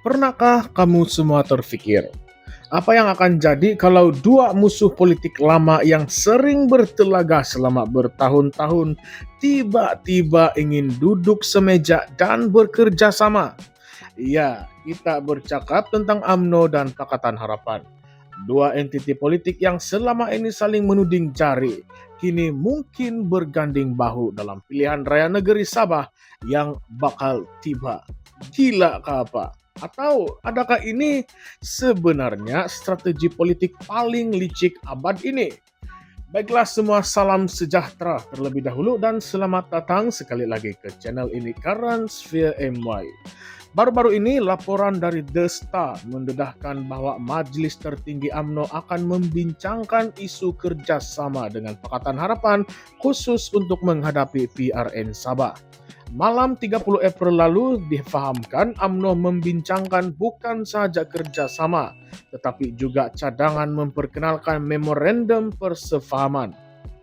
Pernahkah kamu semua terpikir, apa yang akan jadi kalau dua musuh politik lama yang sering bertelaga selama bertahun-tahun tiba-tiba ingin duduk semeja dan bekerja sama? Ya, kita bercakap tentang UMNO dan Pakatan Harapan. Dua entiti politik yang selama ini saling menuding jari, kini mungkin berganding bahu dalam pilihan raya negeri Sabah yang bakal tiba. Gila kah apa? Atau adakah ini sebenarnya strategi politik paling licik abad ini? Baiklah semua, salam sejahtera terlebih dahulu dan selamat datang sekali lagi ke channel ini Current Sphere MY. Baru-baru ini laporan dari The Star mendedahkan bahwa Majelis Tertinggi UMNO akan membincangkan isu kerjasama dengan Pakatan Harapan khusus untuk menghadapi PRN Sabah. Malam 30 April lalu difahamkan UMNO membincangkan bukan saja kerjasama, tetapi juga cadangan memperkenalkan memorandum persefahaman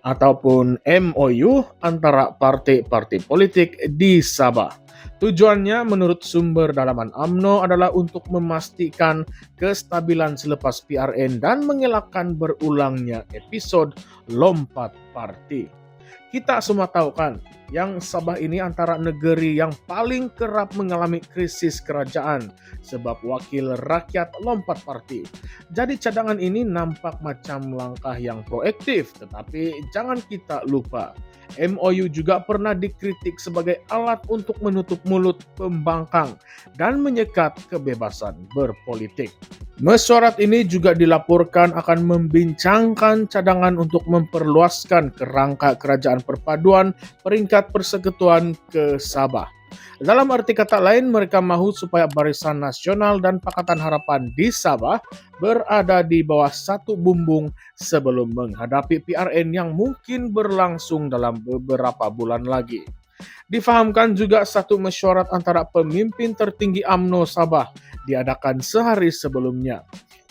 ataupun MOU antara partai-partai politik di Sabah. Tujuannya menurut sumber dalaman UMNO adalah untuk memastikan kestabilan selepas PRN dan mengelakkan berulangnya episode lompat parti. Kita semua tahu kan, yang Sabah ini antara negeri yang paling kerap mengalami krisis kerajaan sebab wakil rakyat lompat parti. Jadi cadangan ini nampak macam langkah yang proaktif, tetapi jangan kita lupa, MOU juga pernah dikritik sebagai alat untuk menutup mulut pembangkang dan menyekat kebebasan berpolitik. Mesyuarat ini juga dilaporkan akan membincangkan cadangan untuk memperluaskan kerangka kerajaan perpaduan peringkat persekutuan ke Sabah. Dalam arti kata lain, mereka mahu supaya Barisan Nasional dan Pakatan Harapan di Sabah berada di bawah satu bumbung sebelum menghadapi PRN yang mungkin berlangsung dalam beberapa bulan lagi. Difahamkan juga satu mesyuarat antara pemimpin tertinggi UMNO Sabah diadakan sehari sebelumnya,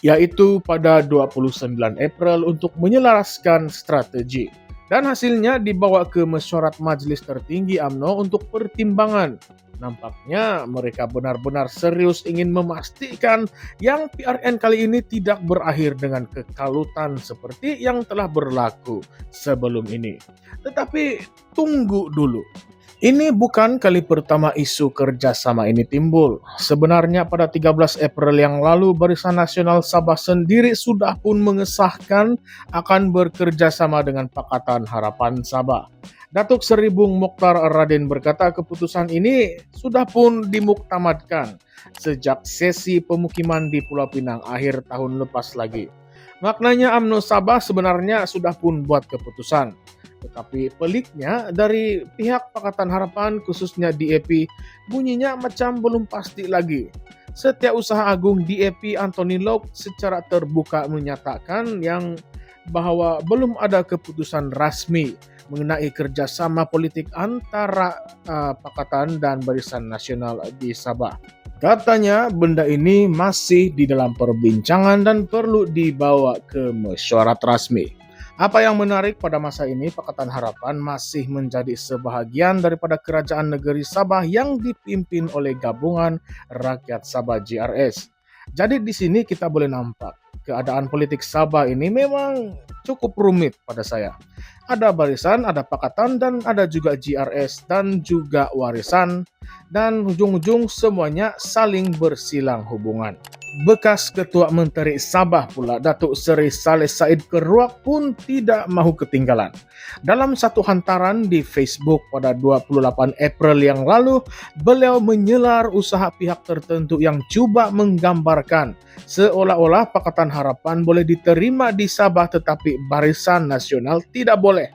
yaitu pada 29 April untuk menyelaraskan strategi. Dan hasilnya dibawa ke mesyuarat Majelis Tertinggi UMNO untuk pertimbangan. Nampaknya mereka benar-benar serius ingin memastikan yang PRN kali ini tidak berakhir dengan kekalutan seperti yang telah berlaku sebelum ini. Tetapi tunggu dulu. Ini bukan kali pertama isu kerjasama ini timbul. Sebenarnya pada 13 April yang lalu, Barisan Nasional Sabah sendiri sudah pun mengesahkan akan bekerja sama dengan Pakatan Harapan Sabah. Datuk Seri Bung Mokhtar Raden berkata keputusan ini sudah pun dimuktamadkan sejak sesi pemukiman di Pulau Pinang akhir tahun lepas lagi. Maknanya UMNO Sabah sebenarnya sudah pun buat keputusan. Tetapi peliknya dari pihak Pakatan Harapan khususnya DAP bunyinya macam belum pasti lagi. Setiausaha Agung DAP Anthony Lok secara terbuka menyatakan bahwa belum ada keputusan rasmi mengenai kerjasama politik antara Pakatan dan Barisan Nasional di Sabah. Katanya benda ini masih di dalam perbincangan dan perlu dibawa ke mesyuarat rasmi. Apa yang menarik pada masa ini, Pakatan Harapan masih menjadi sebahagian daripada kerajaan negeri Sabah yang dipimpin oleh Gabungan Rakyat Sabah GRS. Jadi di sini kita boleh nampak keadaan politik Sabah ini memang cukup rumit pada saya. Ada barisan, ada pakatan, dan ada juga GRS dan juga warisan. Dan ujung-ujung semuanya saling bersilang hubungan. Bekas Ketua Menteri Sabah pula, Datuk Seri Saleh Said Keruak pun tidak mahu ketinggalan. Dalam satu hantaran di Facebook pada 28 April yang lalu, beliau menyelar usaha pihak tertentu yang cuba menggambarkan seolah-olah Pakatan Harapan boleh diterima di Sabah tetapi Barisan Nasional tidak boleh.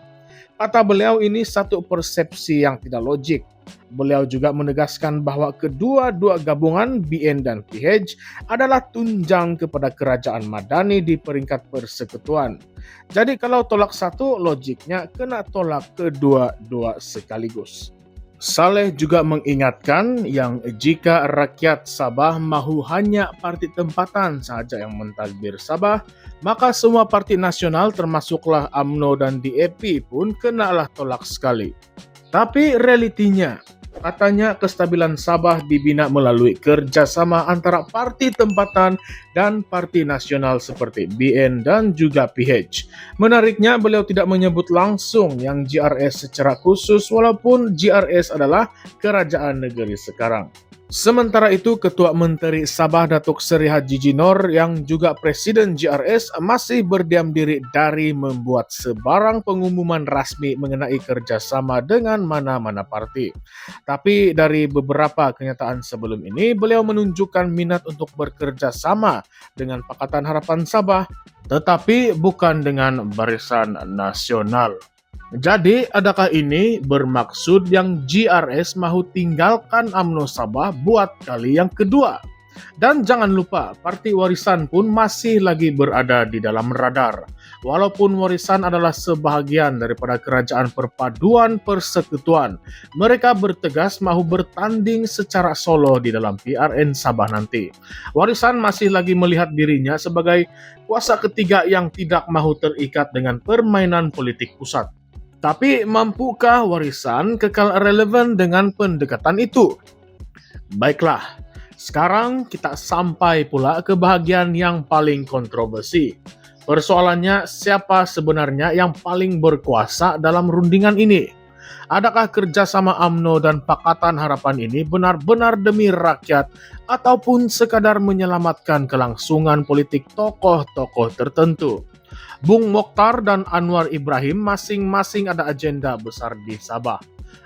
Kata beliau ini satu persepsi yang tidak logik. Beliau juga menegaskan bahwa kedua-dua gabungan BN dan PH adalah tunjang kepada kerajaan Madani di peringkat persekutuan. Jadi kalau tolak satu, logiknya kena tolak kedua-dua sekaligus. Saleh juga mengingatkan yang jika rakyat Sabah mahu hanya parti tempatan saja yang mentadbir Sabah, maka semua parti nasional termasuklah UMNO dan DAP pun kenalah tolak sekali. Tapi realitinya, Katanya kestabilan Sabah dibina melalui kerjasama antara parti tempatan dan parti nasional seperti BN dan juga PH. Menariknya beliau tidak menyebut langsung yang GRS secara khusus walaupun GRS adalah kerajaan negeri sekarang. Sementara itu, Ketua Menteri Sabah Datuk Seri Haji Jinor yang juga Presiden GRS masih berdiam diri dari membuat sebarang pengumuman rasmi mengenai kerjasama dengan mana-mana parti. Tapi dari beberapa kenyataan sebelum ini, beliau menunjukkan minat untuk bekerja sama dengan Pakatan Harapan Sabah, tetapi bukan dengan Barisan Nasional. Jadi, adakah ini bermaksud yang GRS mahu tinggalkan UMNO Sabah buat kali yang kedua? Dan jangan lupa, Parti Warisan pun masih lagi berada di dalam radar. Walaupun Warisan adalah sebahagian daripada Kerajaan Perpaduan Persekutuan, mereka bertegas mahu bertanding secara solo di dalam PRN Sabah nanti. Warisan masih lagi melihat dirinya sebagai kuasa ketiga yang tidak mahu terikat dengan permainan politik pusat. Tapi mampukah Warisan kekal relevan dengan pendekatan itu? Baiklah, sekarang kita sampai pula ke bahagian yang paling kontroversi. Persoalannya, siapa sebenarnya yang paling berkuasa dalam rundingan ini? Adakah kerjasama UMNO dan Pakatan Harapan ini benar-benar demi rakyat ataupun sekadar menyelamatkan kelangsungan politik tokoh-tokoh tertentu? Bung Mokhtar dan Anwar Ibrahim masing-masing ada agenda besar di Sabah.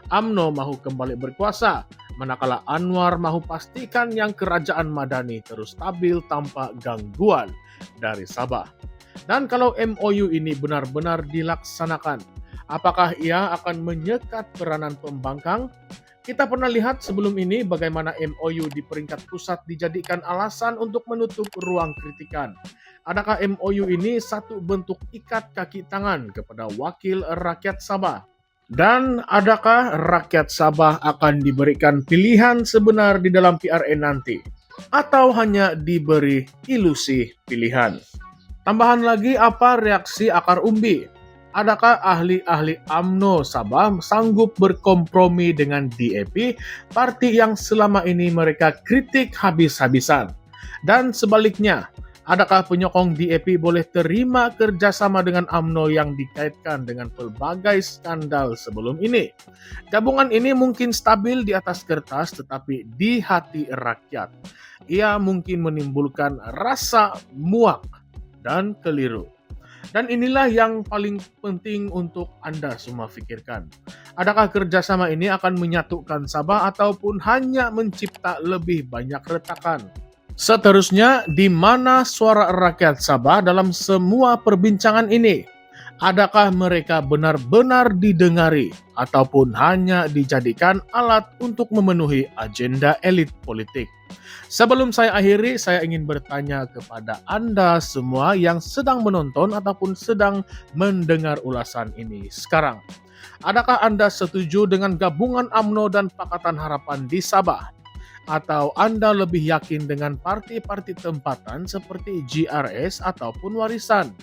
UMNO mahu kembali berkuasa, manakala Anwar mahu pastikan yang kerajaan Madani terus stabil tanpa gangguan dari Sabah. Dan kalau MOU ini benar-benar dilaksanakan, apakah ia akan menyekat peranan pembangkang? Kita pernah lihat sebelum ini bagaimana MOU di peringkat pusat dijadikan alasan untuk menutup ruang kritikan. Adakah MOU ini satu bentuk ikat kaki tangan kepada wakil rakyat Sabah? Dan adakah rakyat Sabah akan diberikan pilihan sebenar di dalam PRN nanti? Atau hanya diberi ilusi pilihan? Tambahan lagi, apa reaksi akar umbi? Adakah ahli-ahli UMNO Sabah sanggup berkompromi dengan DAP, parti yang selama ini mereka kritik habis-habisan? Dan sebaliknya, adakah penyokong DAP boleh terima kerjasama dengan UMNO yang dikaitkan dengan pelbagai skandal sebelum ini? Gabungan ini mungkin stabil di atas kertas, tetapi di hati rakyat, ia mungkin menimbulkan rasa muak dan keliru. Dan inilah yang paling penting untuk Anda semua pikirkan. Adakah kerjasama ini akan menyatukan Sabah ataupun hanya mencipta lebih banyak retakan? Seterusnya, di mana suara rakyat Sabah dalam semua perbincangan ini? Adakah mereka benar-benar didengari ataupun hanya dijadikan alat untuk memenuhi agenda elit politik? Sebelum saya akhiri, saya ingin bertanya kepada Anda semua yang sedang menonton ataupun sedang mendengar ulasan ini sekarang. Adakah Anda setuju dengan gabungan UMNO dan Pakatan Harapan di Sabah? Atau Anda lebih yakin dengan parti-parti tempatan seperti GRS ataupun Warisan?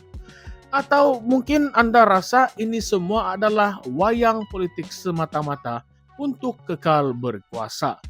Atau mungkin Anda rasa ini semua adalah wayang politik semata-mata untuk kekal berkuasa?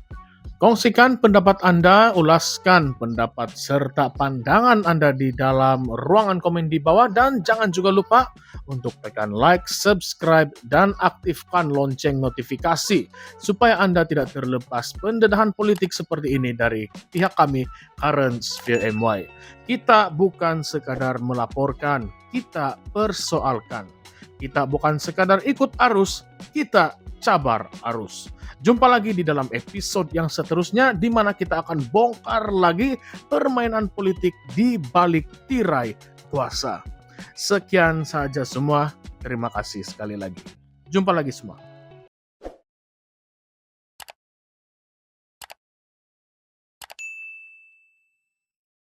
Kongsikan pendapat Anda, ulaskan pendapat serta pandangan Anda di dalam ruangan komen di bawah, dan jangan juga lupa untuk tekan like, subscribe, dan aktifkan lonceng notifikasi supaya Anda tidak terlepas pendedahan politik seperti ini dari pihak kami, Current Sphere MY. Kita bukan sekadar melaporkan, kita persoalkan. Kita bukan sekadar ikut arus, kita cabar arus. Jumpa lagi di dalam episode yang seterusnya di mana kita akan bongkar lagi permainan politik di balik tirai kuasa. Sekian saja semua. Terima kasih sekali lagi. Jumpa lagi semua.